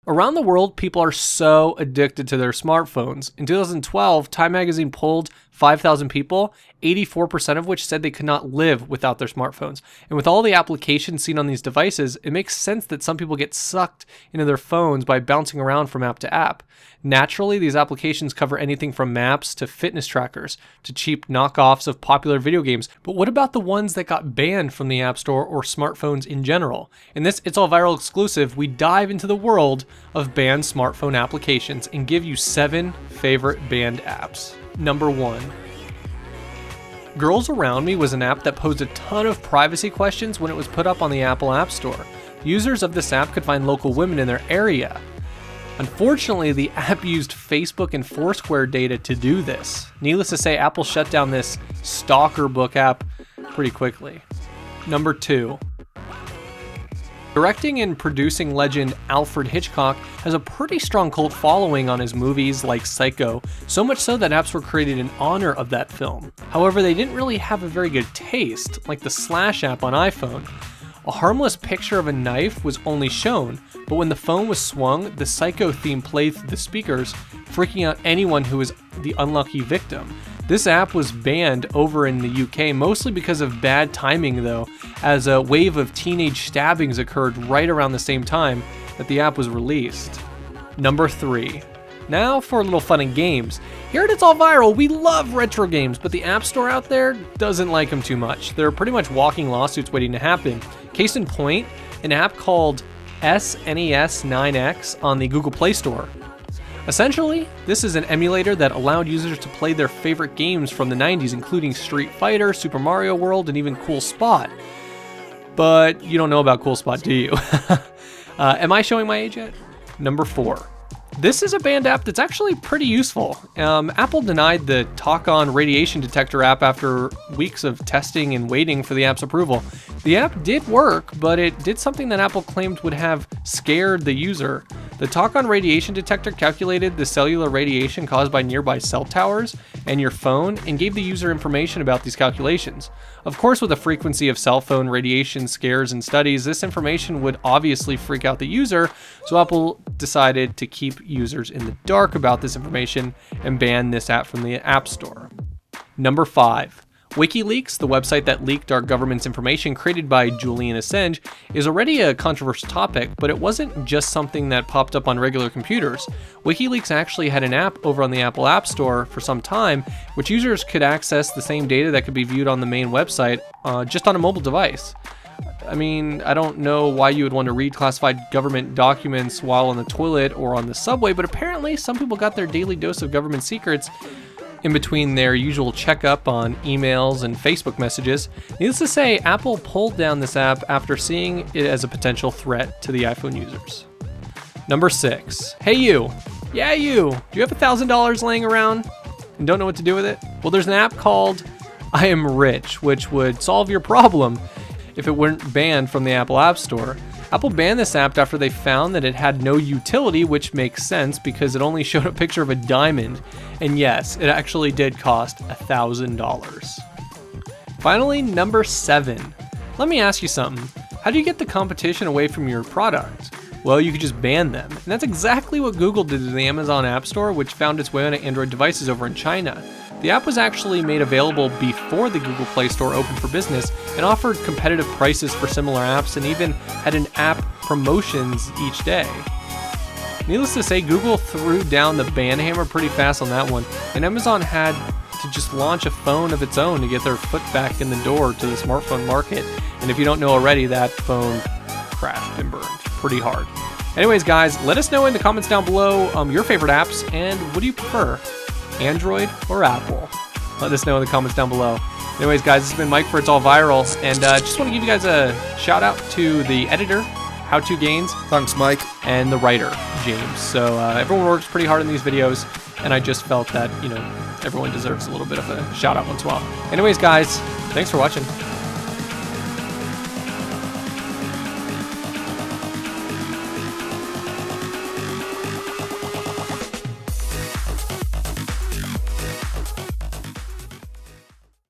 Around the world, people are so addicted to their smartphones. In 2012, Time magazine polled 5,000 people, 84% of which said they could not live without their smartphones. And with all the applications seen on these devices, it makes sense that some people get sucked into their phones by bouncing around from app to app. Naturally, these applications cover anything from maps to fitness trackers to cheap knockoffs of popular video games. But what about the ones that got banned from the App Store or smartphones in general? In this It's All Viral exclusive, we dive into the world of banned smartphone applications and give you 7 favorite banned apps. Number 1. Girls Around Me was an app that posed a ton of privacy questions when it was put up on the Apple App Store. Users of this app could find local women in their area. Unfortunately, the app used Facebook and Foursquare data to do this. Needless to say, Apple shut down this stalker book app pretty quickly. Number 2. Directing and producing legend Alfred Hitchcock has a pretty strong cult following on his movies like Psycho, so much so that apps were created in honor of that film. However, they didn't really have a very good taste, like the Slash app on iPhone. A harmless picture of a knife was only shown, but when the phone was swung, the Psycho theme played through the speakers, freaking out anyone who was the unlucky victim. This app was banned over in the UK, mostly because of bad timing though, as a wave of teenage stabbings occurred right around the same time that the app was released. Number 3. Now for a little fun and games. Here at It's All Viral, we love retro games, but the App Store out there doesn't like them too much. They're pretty much walking lawsuits waiting to happen. Case in point, an app called SNES 9X on the Google Play Store. Essentially, this is an emulator that allowed users to play their favorite games from the 90s, including Street Fighter, Super Mario World, and even Cool Spot. But you don't know about Cool Spot, do you? Am I showing my age yet? Number 4. This is a banned app that's actually pretty useful. Apple denied the Talkon radiation detector app after weeks of testing and waiting for the app's approval. The app did work, but it did something that Apple claimed would have scared the user. The Talkon radiation detector calculated the cellular radiation caused by nearby cell towers and your phone and gave the user information about these calculations. Of course, with the frequency of cell phone radiation scares and studies, this information would obviously freak out the user, so Apple decided to keep users in the dark about this information and ban this app from the App Store. Number 5. WikiLeaks, the website that leaked our government's information created by Julian Assange, is already a controversial topic, but it wasn't just something that popped up on regular computers. WikiLeaks actually had an app over on the Apple App Store for some time, which users could access the same data that could be viewed on the main website just on a mobile device. I mean, I don't know why you would want to read classified government documents while on the toilet or on the subway, but apparently some people got their daily dose of government secrets in between their usual checkup on emails and Facebook messages. Needless to say, Apple pulled down this app after seeing it as a potential threat to the iPhone users. Number 6. Hey you! Yeah you! Do you have $1,000 laying around and don't know what to do with it? Well, there's an app called I Am Rich, which would solve your problem if it weren't banned from the Apple App Store. Apple banned this app after they found that it had no utility, which makes sense because it only showed a picture of a diamond. And yes, it actually did cost $1,000. Finally, number 7. Let me ask you something. How do you get the competition away from your product? Well, you could just ban them. And that's exactly what Google did to the Amazon App Store, which found its way onto Android devices over in China. The app was actually made available before the Google Play Store opened for business and offered competitive prices for similar apps and even had an app promotions each day. Needless to say, Google threw down the ban hammer pretty fast on that one, and Amazon had to just launch a phone of its own to get their foot back in the door to the smartphone market. And if you don't know already, that phone crashed and burned pretty hard. Anyways, guys, let us know in the comments down below your favorite apps and what do you prefer? Android or Apple? Let us know in the comments down below. Anyways, guys, this has been Mike for It's All Viral, and just want to give you guys a shout out to the editor, How To Gains. Thanks, Mike. And the writer, James. So everyone works pretty hard on these videos, and I just felt that, everyone deserves a little bit of a shout out once in a while. Anyways, guys, thanks for watching.